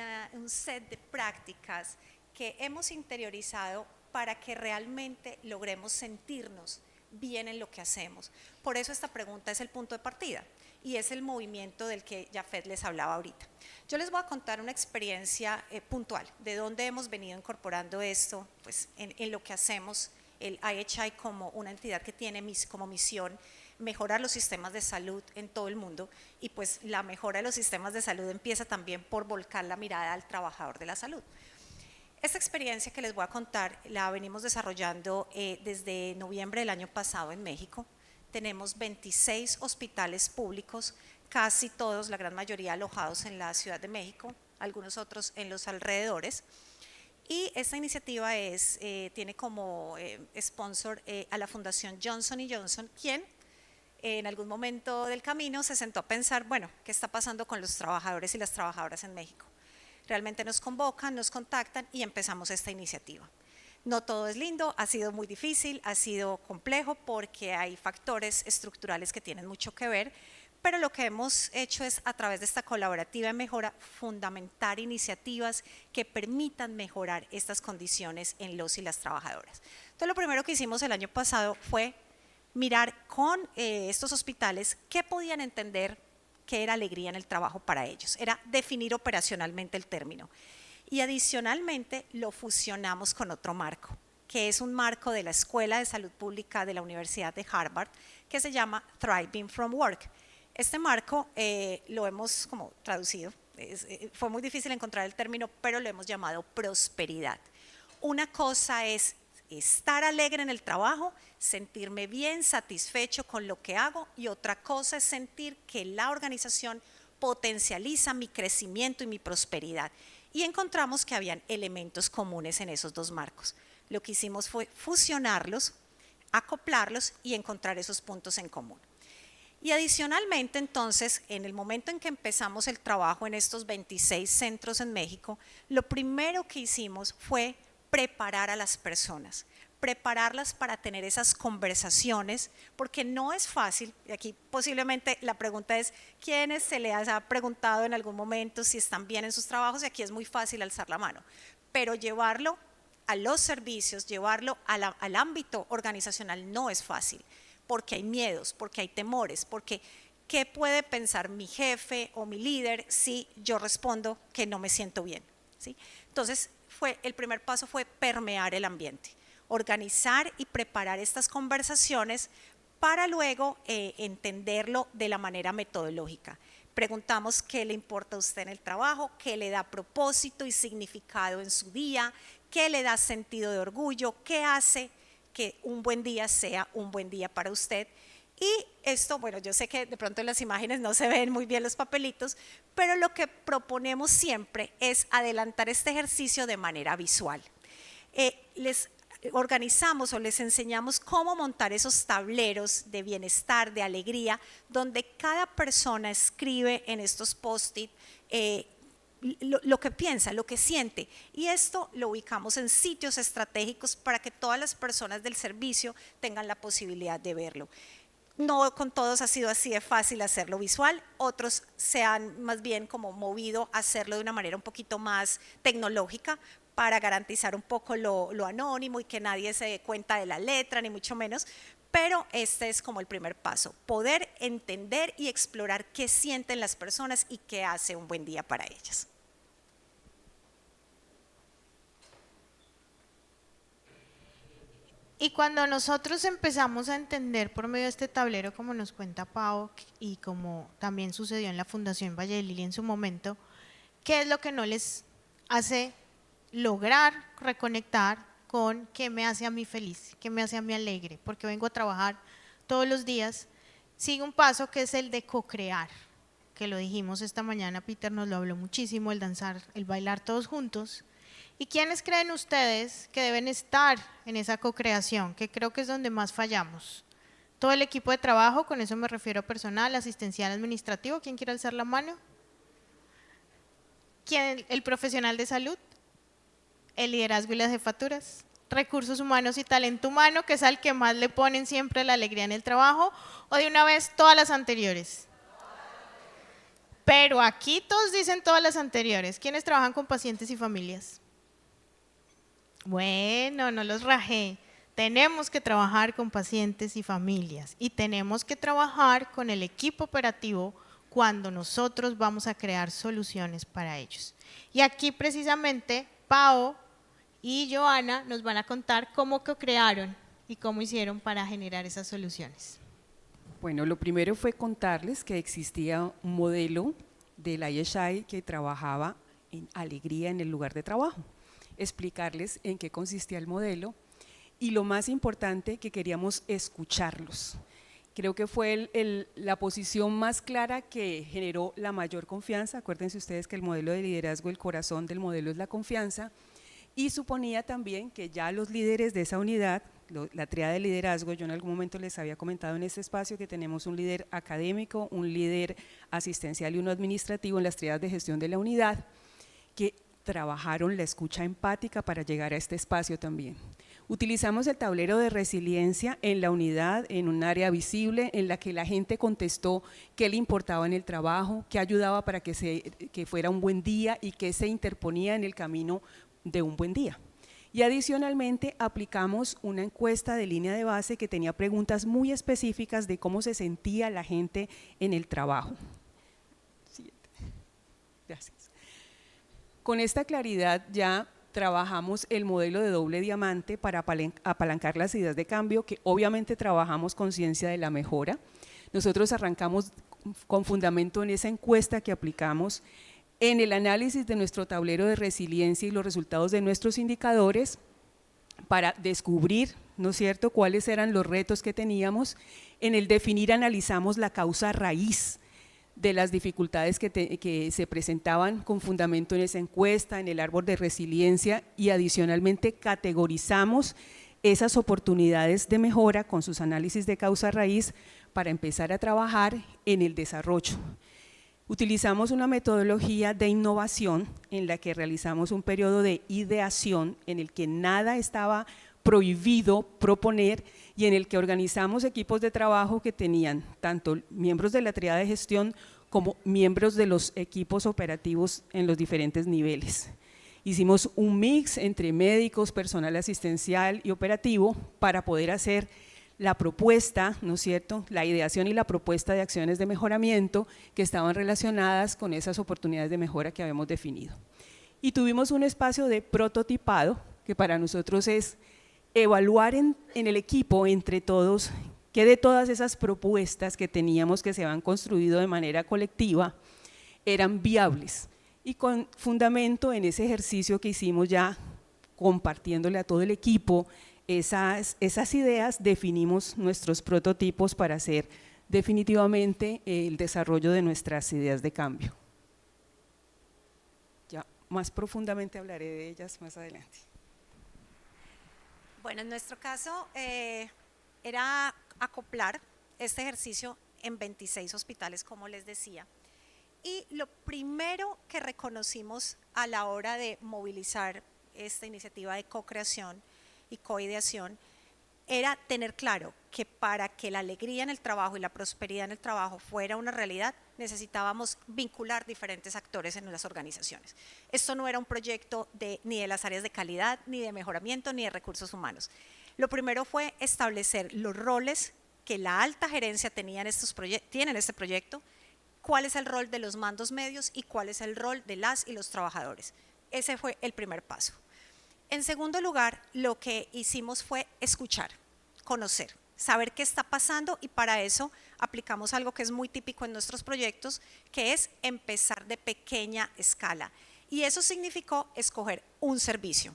Speaker 3: set de prácticas que hemos interiorizado para que realmente logremos sentirnos bien en lo que hacemos. Por eso esta pregunta es el punto de partida y es el movimiento del que Jafet les hablaba ahorita. Yo les voy a contar una experiencia puntual de dónde hemos venido incorporando esto pues, en lo que hacemos, el IHI como una entidad que tiene como misión mejorar los sistemas de salud en todo el mundo, y pues la mejora de los sistemas de salud empieza también por volcar la mirada al trabajador de la salud. Esta experiencia que les voy a contar la venimos desarrollando desde noviembre del año pasado en México. Tenemos 26 hospitales públicos, casi todos, la gran mayoría alojados en la Ciudad de México, algunos otros en los alrededores. Y esta iniciativa tiene como sponsor a la Fundación Johnson & Johnson, quien en algún momento del camino se sentó a pensar, bueno, ¿qué está pasando con los trabajadores y las trabajadoras en México? Realmente nos convocan, nos contactan y empezamos esta iniciativa. No todo es lindo, ha sido muy difícil, ha sido complejo porque hay factores estructurales que tienen mucho que ver, pero lo que hemos hecho es, a través de esta colaborativa de mejora, fundamentar iniciativas que permitan mejorar estas condiciones en los y las trabajadoras. Entonces, lo primero que hicimos el año pasado fue mirar con estos hospitales qué podían entender que era alegría en el trabajo para ellos, era definir operacionalmente el término. Y adicionalmente lo fusionamos con otro marco, que es un marco de la Escuela de Salud Pública de la Universidad de Harvard, que se llama Thriving from Work. Este marco lo hemos como traducido, fue muy difícil encontrar el término, pero lo hemos llamado prosperidad. Una cosa es estar alegre en el trabajo, sentirme bien, satisfecho con lo que hago, y otra cosa es sentir que la organización potencializa mi crecimiento y mi prosperidad. Y encontramos que habían elementos comunes en esos dos marcos. Lo que hicimos fue fusionarlos, acoplarlos y encontrar esos puntos en común. Y adicionalmente, entonces, en el momento en que empezamos el trabajo en estos 26 centros en México, lo primero que hicimos fue preparar a las personas, prepararlas para tener esas conversaciones, porque no es fácil. Y aquí posiblemente la pregunta es, ¿quiénes se les ha preguntado en algún momento si están bien en sus trabajos? Y aquí es muy fácil alzar la mano, pero llevarlo a los servicios, llevarlo al ámbito organizacional no es fácil, porque hay miedos, porque hay temores, porque ¿qué puede pensar mi jefe o mi líder si yo respondo que no me siento bien? ¿Sí? Entonces, el primer paso fue permear el ambiente, organizar y preparar estas conversaciones para luego entenderlo de la manera metodológica. Preguntamos qué le importa a usted en el trabajo, qué le da propósito y significado en su día, qué le da sentido de orgullo, qué hace que un buen día sea un buen día para usted. Y esto, bueno, yo sé que de pronto en las imágenes no se ven muy bien los papelitos, pero lo que proponemos siempre es adelantar este ejercicio de manera visual. Les organizamos o les enseñamos cómo montar esos tableros de bienestar, de alegría, donde cada persona escribe en estos post-it lo que piensa, lo que siente, y esto lo ubicamos en sitios estratégicos para que todas las personas del servicio tengan la posibilidad de verlo. No con todos ha sido así de fácil hacerlo visual, otros se han más bien como movido a hacerlo de una manera un poquito más tecnológica para garantizar un poco lo anónimo y que nadie se dé cuenta de la letra, ni mucho menos, pero este es como el primer paso, poder entender y explorar qué sienten las personas y qué hace un buen día para ellas.
Speaker 1: Y cuando nosotros empezamos a entender por medio de este tablero, como nos cuenta Pau y como también sucedió en la Fundación Valle de Lili en su momento, ¿qué es lo que no les hace lograr reconectar con qué me hace a mí feliz, qué me hace a mí alegre? Porque vengo a trabajar todos los días. Sigue un paso que es el de co-crear, que lo dijimos esta mañana, Peter nos lo habló muchísimo, el danzar, el bailar todos juntos. ¿Y quiénes creen ustedes que deben estar en esa co-creación? Que creo que es donde más fallamos. Todo el equipo de trabajo, con eso me refiero a personal, asistencial, administrativo. ¿Quién quiere alzar la mano? ¿Quién? ¿El profesional de salud? ¿El liderazgo y las jefaturas? ¿Recursos humanos y talento humano, que es al que más le ponen siempre la alegría en el trabajo? ¿O de una vez todas las anteriores? Pero aquí todos dicen todas las anteriores. ¿Quiénes trabajan con pacientes y familias? Bueno, no los rajé. Tenemos que trabajar con pacientes y familias y tenemos que trabajar con el equipo operativo cuando nosotros vamos a crear soluciones para ellos. Y aquí precisamente Pau y Joana nos van a contar cómo co-crearon y cómo hicieron para generar esas soluciones.
Speaker 6: Bueno, lo primero fue contarles que existía un modelo del IHI que trabajaba en alegría en el lugar de trabajo, explicarles en qué consistía el modelo y lo más importante, que queríamos escucharlos. Creo que fue la posición más clara que generó la mayor confianza. Acuérdense ustedes que el modelo de liderazgo, el corazón del modelo es la confianza, y suponía también que ya los líderes de esa unidad, la tríada de liderazgo, yo en algún momento les había comentado en este espacio que tenemos un líder académico, un líder asistencial y uno administrativo en las tríadas de gestión de la unidad, que trabajaron la escucha empática para llegar a este espacio también. Utilizamos el tablero de resiliencia en la unidad, en un área visible en la que la gente contestó qué le importaba en el trabajo, qué ayudaba para que fuera un buen día y qué se interponía en el camino de un buen día. Y adicionalmente aplicamos una encuesta de línea de base que tenía preguntas muy específicas de cómo se sentía la gente en el trabajo. Siguiente. Gracias. Con esta claridad ya trabajamos el modelo de doble diamante para apalancar las ideas de cambio, que obviamente trabajamos conciencia de la mejora. Nosotros arrancamos con fundamento en esa encuesta que aplicamos, en el análisis de nuestro tablero de resiliencia y los resultados de nuestros indicadores para descubrir, ¿no es cierto?, cuáles eran los retos que teníamos. En el definir analizamos la causa raíz de las dificultades que se presentaban con fundamento en esa encuesta, en el árbol de resiliencia, y adicionalmente categorizamos esas oportunidades de mejora con sus análisis de causa raíz para empezar a trabajar en el desarrollo. Utilizamos una metodología de innovación en la que realizamos un periodo de ideación en el que nada estaba prohibido proponer y en el que organizamos equipos de trabajo que tenían tanto miembros de la tríada de gestión como miembros de los equipos operativos en los diferentes niveles. Hicimos un mix entre médicos, personal asistencial y operativo para poder hacer la propuesta, ¿no es cierto?, la ideación y la propuesta de acciones de mejoramiento que estaban relacionadas con esas oportunidades de mejora que habíamos definido. Y tuvimos un espacio de prototipado que para nosotros es evaluar en el equipo entre todos qué de todas esas propuestas que teníamos que se habían construido de manera colectiva eran viables, y con fundamento en ese ejercicio que hicimos ya compartiéndole a todo el equipo esas ideas, definimos nuestros prototipos para hacer definitivamente el desarrollo de nuestras ideas de cambio. Ya más profundamente hablaré de ellas más adelante.
Speaker 3: Bueno, en nuestro caso era acoplar este ejercicio en 26 hospitales, como les decía. Y lo primero que reconocimos a la hora de movilizar esta iniciativa de co-creación y co-ideación era tener claro que para que la alegría en el trabajo y la prosperidad en el trabajo fuera una realidad, necesitábamos vincular diferentes actores en las organizaciones. Esto no era un proyecto ni de las áreas de calidad, ni de mejoramiento, ni de recursos humanos. Lo primero fue establecer los roles que la alta gerencia tiene en este proyecto, cuál es el rol de los mandos medios y cuál es el rol de las y los trabajadores. Ese fue el primer paso. En segundo lugar, lo que hicimos fue escuchar, conocer, saber qué está pasando, y para eso aplicamos algo que es muy típico en nuestros proyectos, que es empezar de pequeña escala. Y eso significó escoger un servicio.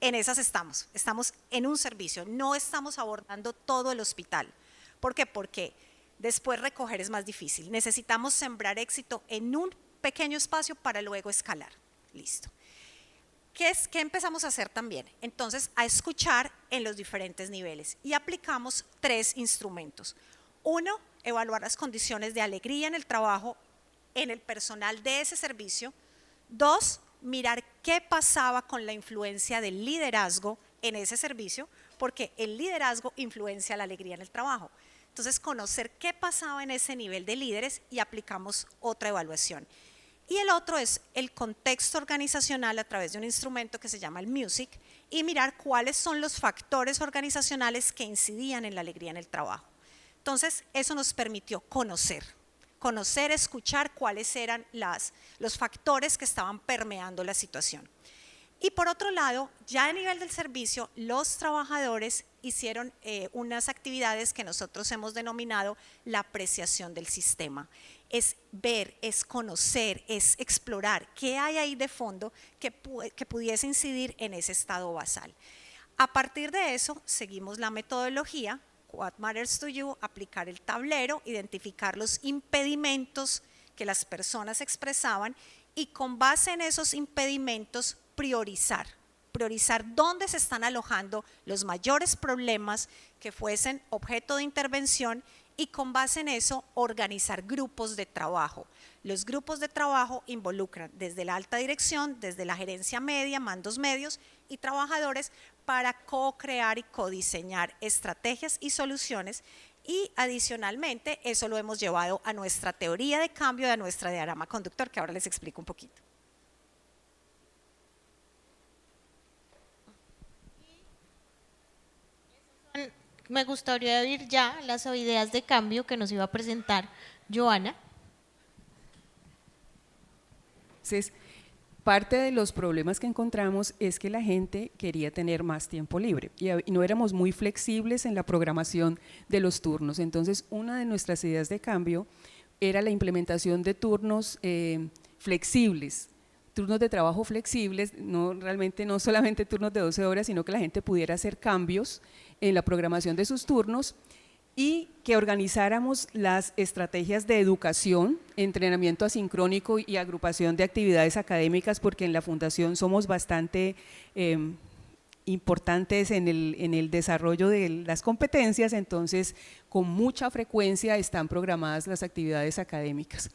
Speaker 3: En esas estamos en un servicio, no estamos abordando todo el hospital. ¿Por qué? Porque después recoger es más difícil. Necesitamos sembrar éxito en un pequeño espacio para luego escalar. Listo. ¿Qué empezamos a hacer también? Entonces, a escuchar en los diferentes niveles, y aplicamos 3 instrumentos. 1, evaluar las condiciones de alegría en el trabajo en el personal de ese servicio. 2, mirar qué pasaba con la influencia del liderazgo en ese servicio, porque el liderazgo influencia la alegría en el trabajo. Entonces, conocer qué pasaba en ese nivel de líderes, y aplicamos otra evaluación. Y el otro es el contexto organizacional a través de un instrumento que se llama el Music, y mirar cuáles son los factores organizacionales que incidían en la alegría en el trabajo. Entonces, eso nos permitió conocer, escuchar cuáles eran los factores que estaban permeando la situación. Y por otro lado, ya a nivel del servicio, los trabajadores hicieron unas actividades que nosotros hemos denominado la apreciación del sistema. Es ver, es conocer, es explorar qué hay ahí de fondo que pudiese incidir en ese estado basal. A partir de eso, seguimos la metodología, What Matters to You, aplicar el tablero, identificar los impedimentos que las personas expresaban, y con base en esos impedimentos priorizar dónde se están alojando los mayores problemas que fuesen objeto de intervención, y con base en eso organizar grupos de trabajo. Los grupos de trabajo involucran desde la alta dirección, desde la gerencia media, mandos medios y trabajadores, para co-crear y codiseñar estrategias y soluciones. Y adicionalmente eso lo hemos llevado a nuestra teoría de cambio, a nuestra diagrama conductor, que ahora les explico un poquito.
Speaker 1: Me gustaría oír ya las ideas de cambio que nos iba a presentar Joana.
Speaker 6: Entonces, parte de los problemas que encontramos es que la gente quería tener más tiempo libre y no éramos muy flexibles en la programación de los turnos. Entonces, una de nuestras ideas de cambio era la implementación de turnos flexibles, turnos de trabajo flexibles, realmente no solamente turnos de 12 horas, sino que la gente pudiera hacer cambios en la programación de sus turnos, y que organizáramos las estrategias de educación, entrenamiento asincrónico y agrupación de actividades académicas, porque en la Fundación somos bastante importantes en el desarrollo de las competencias. Entonces con mucha frecuencia están programadas las actividades académicas.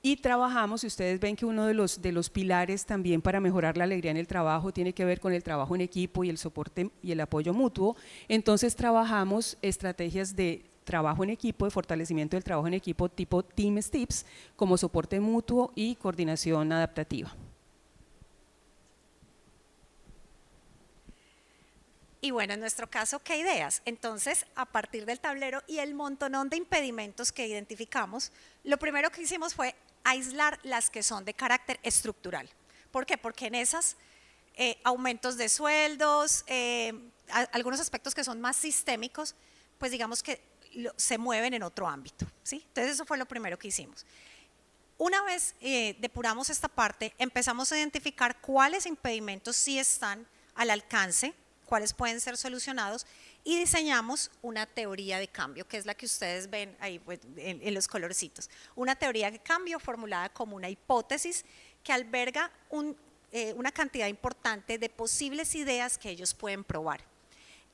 Speaker 6: Y trabajamos, y ustedes ven que uno de los pilares también para mejorar la alegría en el trabajo tiene que ver con el trabajo en equipo y el soporte y el apoyo mutuo. Entonces trabajamos estrategias de trabajo en equipo, de fortalecimiento del trabajo en equipo tipo Team Steps, como soporte mutuo y coordinación adaptativa.
Speaker 3: Y bueno, en nuestro caso, ¿qué ideas? Entonces, a partir del tablero y el montonón de impedimentos que identificamos, lo primero que hicimos fue aislar las que son de carácter estructural. ¿Por qué? Porque en esas aumentos de sueldos, algunos aspectos que son más sistémicos, pues digamos que se mueven en otro ámbito, ¿sí? Entonces eso fue lo primero que hicimos. Una vez depuramos esta parte, empezamos a identificar cuáles impedimentos sí están al alcance, cuáles pueden ser solucionados, y diseñamos una teoría de cambio, que es la que ustedes ven ahí pues, en los colorcitos. Una teoría de cambio formulada como una hipótesis que alberga una cantidad importante de posibles ideas que ellos pueden probar.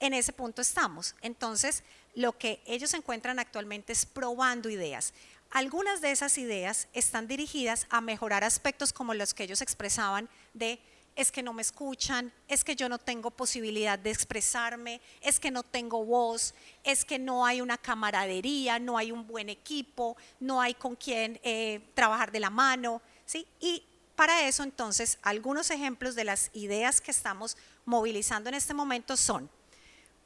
Speaker 3: en ese punto estamos. Entonces, lo que ellos encuentran actualmente es probando ideas. Algunas de esas ideas están dirigidas a mejorar aspectos como los que ellos expresaban de es que no me escuchan, es que yo no tengo posibilidad de expresarme, es que no tengo voz, es que no hay una camaradería, no hay un buen equipo, no hay con quien trabajar de la mano, ¿sí? Y para eso entonces algunos ejemplos de las ideas que estamos movilizando en este momento son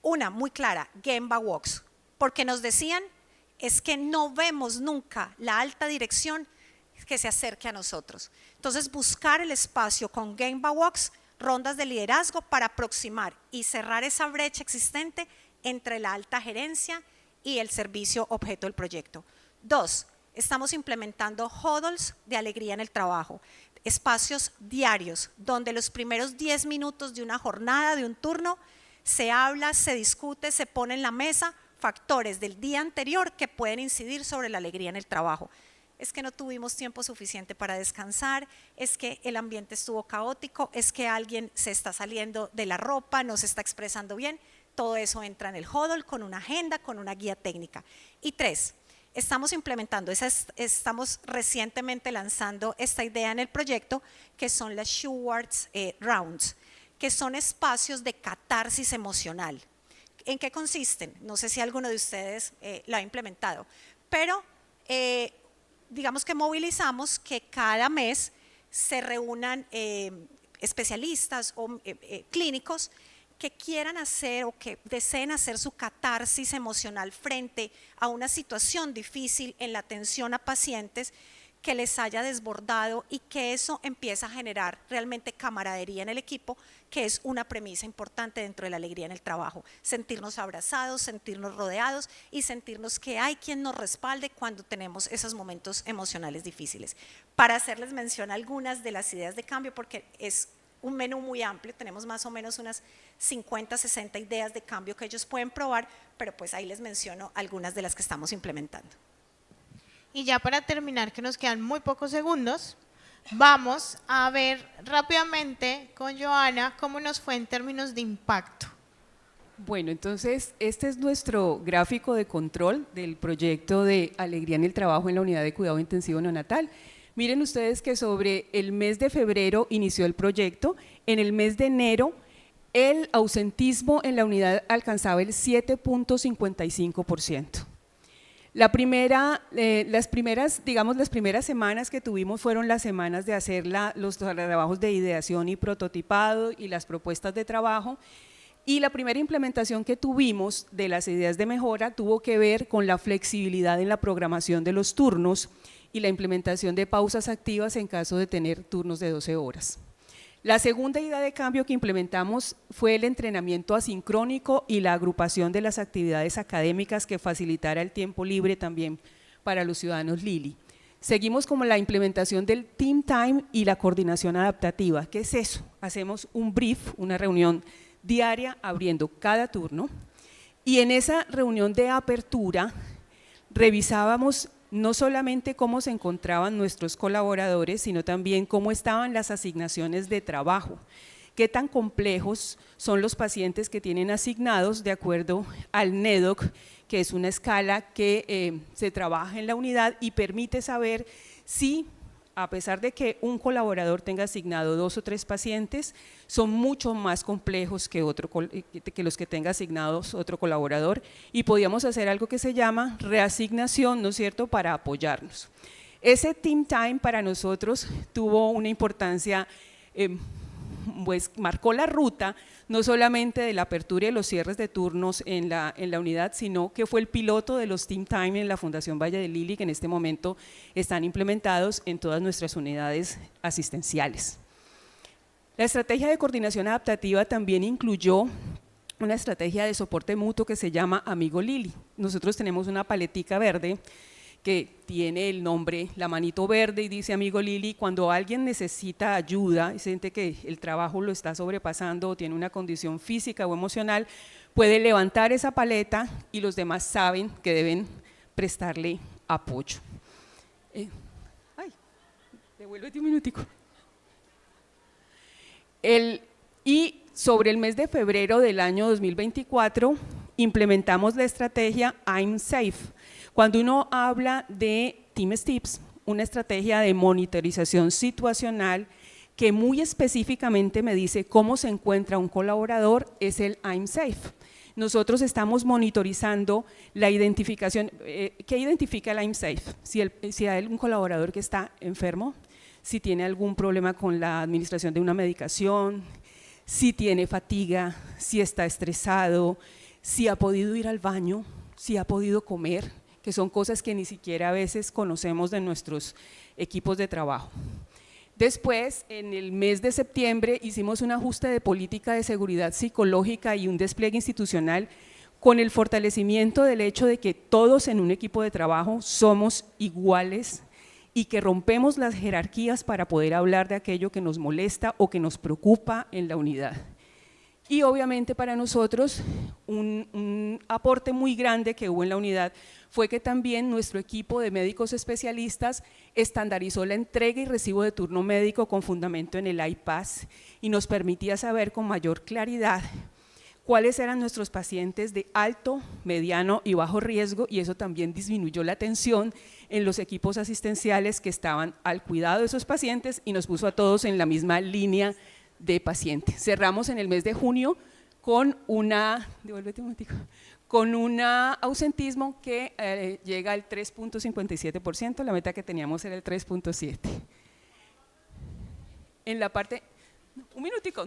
Speaker 3: una muy clara, Gemba Walks, porque nos decían es que no vemos nunca la alta dirección que se acerque a nosotros. Entonces buscar el espacio con Gemba Walks, rondas de liderazgo para aproximar y cerrar esa brecha existente entre la alta gerencia y el servicio objeto del proyecto. 2, estamos implementando huddles de alegría en el trabajo, espacios diarios donde los primeros 10 minutos de una jornada, de un turno, se habla, se discute, se pone en la mesa factores del día anterior que pueden incidir sobre la alegría en el trabajo. Es que no tuvimos tiempo suficiente para descansar, es que el ambiente estuvo caótico, es que alguien se está saliendo de la ropa, no se está expresando bien. Todo eso entra en el huddle con una agenda, con una guía técnica. Y 3, estamos implementando, estamos recientemente lanzando esta idea en el proyecto que son las Schwartz Rounds, que son espacios de catarsis emocional. ¿En qué consisten? No sé si alguno de ustedes lo ha implementado, pero digamos que movilizamos que cada mes se reúnan especialistas o clínicos que quieran hacer o que deseen hacer su catarsis emocional frente a una situación difícil en la atención a pacientes que les haya desbordado y que eso empieza a generar realmente camaradería en el equipo, que es una premisa importante dentro de la alegría en el trabajo. Sentirnos abrazados, sentirnos rodeados y sentirnos que hay quien nos respalde cuando tenemos esos momentos emocionales difíciles. Para hacerles mención a algunas de las ideas de cambio, porque es un menú muy amplio, tenemos más o menos unas 50, 60 ideas de cambio que ellos pueden probar, pero pues ahí les menciono algunas de las que estamos implementando.
Speaker 1: Y ya para terminar, que nos quedan muy pocos segundos, vamos a ver rápidamente con Joana cómo nos fue en términos de impacto.
Speaker 6: Bueno, entonces este es nuestro gráfico de control del proyecto de Alegría en el Trabajo en la Unidad de Cuidado Intensivo Neonatal. Miren ustedes que sobre el mes de febrero inició el proyecto, en el mes de enero el ausentismo en la unidad alcanzaba el 7.55%. Las primeras semanas que tuvimos fueron las semanas de hacer los trabajos de ideación y prototipado y las propuestas de trabajo, y la primera implementación que tuvimos de las ideas de mejora tuvo que ver con la flexibilidad en la programación de los turnos y la implementación de pausas activas en caso de tener turnos de 12 horas. La segunda idea de cambio que implementamos fue el entrenamiento asincrónico y la agrupación de las actividades académicas que facilitara el tiempo libre también para los ciudadanos Lili. Seguimos con la implementación del Team Time y la coordinación adaptativa. ¿Qué es eso? Hacemos un brief, una reunión diaria abriendo cada turno, y en esa reunión de apertura revisábamos no solamente cómo se encontraban nuestros colaboradores, sino también cómo estaban las asignaciones de trabajo, qué tan complejos son los pacientes que tienen asignados de acuerdo al NEDOC, que es una escala que se trabaja en la unidad y permite saber si, a pesar de que un colaborador tenga asignado 2 o 3 pacientes, son mucho más complejos que los que tenga asignados otro colaborador, y podíamos hacer algo que se llama reasignación, ¿no es cierto?, para apoyarnos. Ese Team Time para nosotros tuvo una importancia, pues marcó la ruta no solamente de la apertura y de los cierres de turnos en la unidad, sino que fue el piloto de los Team Time en la Fundación Valle de Lili, que en este momento están implementados en todas nuestras unidades asistenciales. La estrategia de coordinación adaptativa también incluyó una estrategia de soporte mutuo que se llama Amigo Lili. Nosotros tenemos una paletica verde que tiene el nombre, la manito verde, y dice Amigo Lili. Cuando alguien necesita ayuda y siente que el trabajo lo está sobrepasando o tiene una condición física o emocional, puede levantar esa paleta y los demás saben que deben prestarle apoyo. Devuélvete un minutico. Y sobre el mes de febrero del año 2024 implementamos la estrategia I'm Safe. Cuando uno habla de Team Steps, una estrategia de monitorización situacional que muy específicamente me dice cómo se encuentra un colaborador, es el I'm Safe. Nosotros estamos monitorizando la identificación. ¿Qué identifica el I'm Safe? Si hay un colaborador que está enfermo, si tiene algún problema con la administración de una medicación, si tiene fatiga, si está estresado, si ha podido ir al baño, si ha podido comer, que son cosas que ni siquiera a veces conocemos de nuestros equipos de trabajo. Después, en el mes de septiembre, hicimos un ajuste de política de seguridad psicológica y un despliegue institucional con el fortalecimiento del hecho de que todos en un equipo de trabajo somos iguales y que rompemos las jerarquías para poder hablar de aquello que nos molesta o que nos preocupa en la unidad. Y obviamente para nosotros un aporte muy grande que hubo en la unidad fue que también nuestro equipo de médicos especialistas estandarizó la entrega y recibo de turno médico con fundamento en el iPass y nos permitía saber con mayor claridad cuáles eran nuestros pacientes de alto, mediano y bajo riesgo, y eso también disminuyó la tensión en los equipos asistenciales que estaban al cuidado de esos pacientes y nos puso a todos en la misma línea de paciente. Cerramos en el mes de junio con con un ausentismo que llega al 3.57%, la meta que teníamos era el 3.7%. En la parte, un minutico,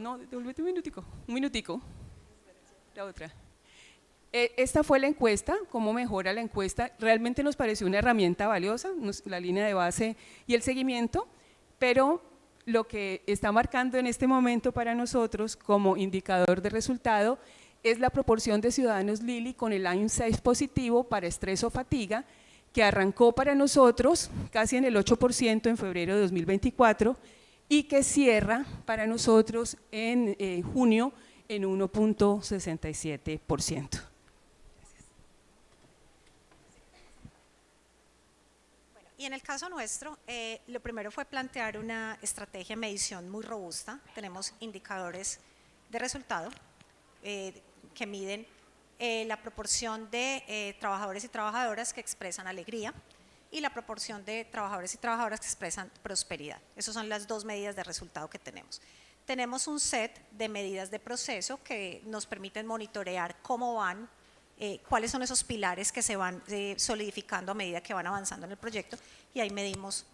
Speaker 6: la otra. Esta fue la encuesta, cómo mejora la encuesta, realmente nos pareció una herramienta valiosa, la línea de base y el seguimiento, pero lo que está marcando en este momento para nosotros como indicador de resultado es la proporción de ciudadanos Lili con el I'm Safe positivo para estrés o fatiga, que arrancó para nosotros casi en el 8% en febrero de 2024 y que cierra para nosotros en junio en 1.67%.
Speaker 3: Y en el caso nuestro, lo primero fue plantear una estrategia de medición muy robusta. Tenemos indicadores de resultado que miden la proporción de trabajadores y trabajadoras que expresan alegría y la proporción de trabajadores y trabajadoras que expresan prosperidad. Esas son las dos medidas de resultado que tenemos. Tenemos un set de medidas de proceso que nos permiten monitorear cómo van, cuáles son esos pilares que se van solidificando a medida que van avanzando en el proyecto, y ahí medimos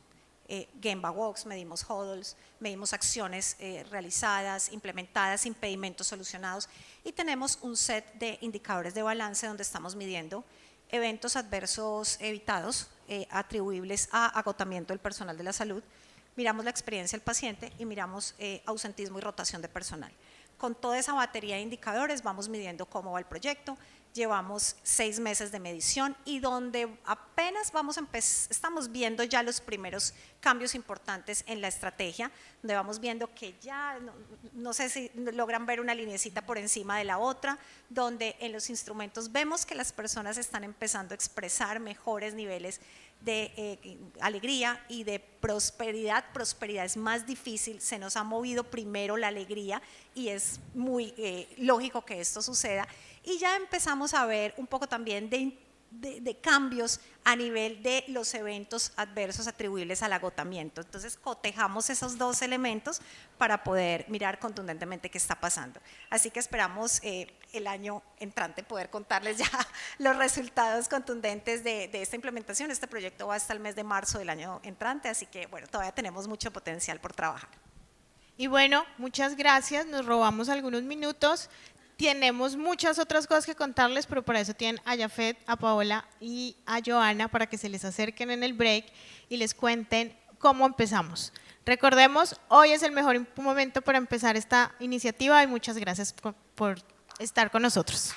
Speaker 3: Gemba Walks, medimos huddles, medimos acciones realizadas, implementadas, impedimentos solucionados, y tenemos un set de indicadores de balance donde estamos midiendo eventos adversos evitados atribuibles a agotamiento del personal de la salud, miramos la experiencia del paciente y miramos ausentismo y rotación de personal. Con toda esa batería de indicadores vamos midiendo cómo va el proyecto. Llevamos 6 meses de medición y donde apenas estamos viendo ya los primeros cambios importantes en la estrategia, donde vamos viendo que ya, no sé si logran ver una linecita por encima de la otra, donde en los instrumentos vemos que las personas están empezando a expresar mejores niveles de alegría y de prosperidad. Prosperidad es más difícil, se nos ha movido primero la alegría y es muy lógico que esto suceda. Y ya empezamos a ver un poco también de cambios a nivel de los eventos adversos atribuibles al agotamiento. Entonces cotejamos esos dos elementos para poder mirar contundentemente qué está pasando. Así que esperamos el año entrante poder contarles ya los resultados contundentes de esta implementación. Este proyecto va hasta el mes de marzo del año entrante, así que bueno, todavía tenemos mucho potencial por trabajar.
Speaker 1: Y bueno, muchas gracias, nos robamos algunos minutos. Tenemos muchas otras cosas que contarles, pero para eso tienen a Jafet, a Paola y a Joana para que se les acerquen en el break y les cuenten cómo empezamos. Recordemos, hoy es el mejor momento para empezar esta iniciativa y muchas gracias por estar con nosotros.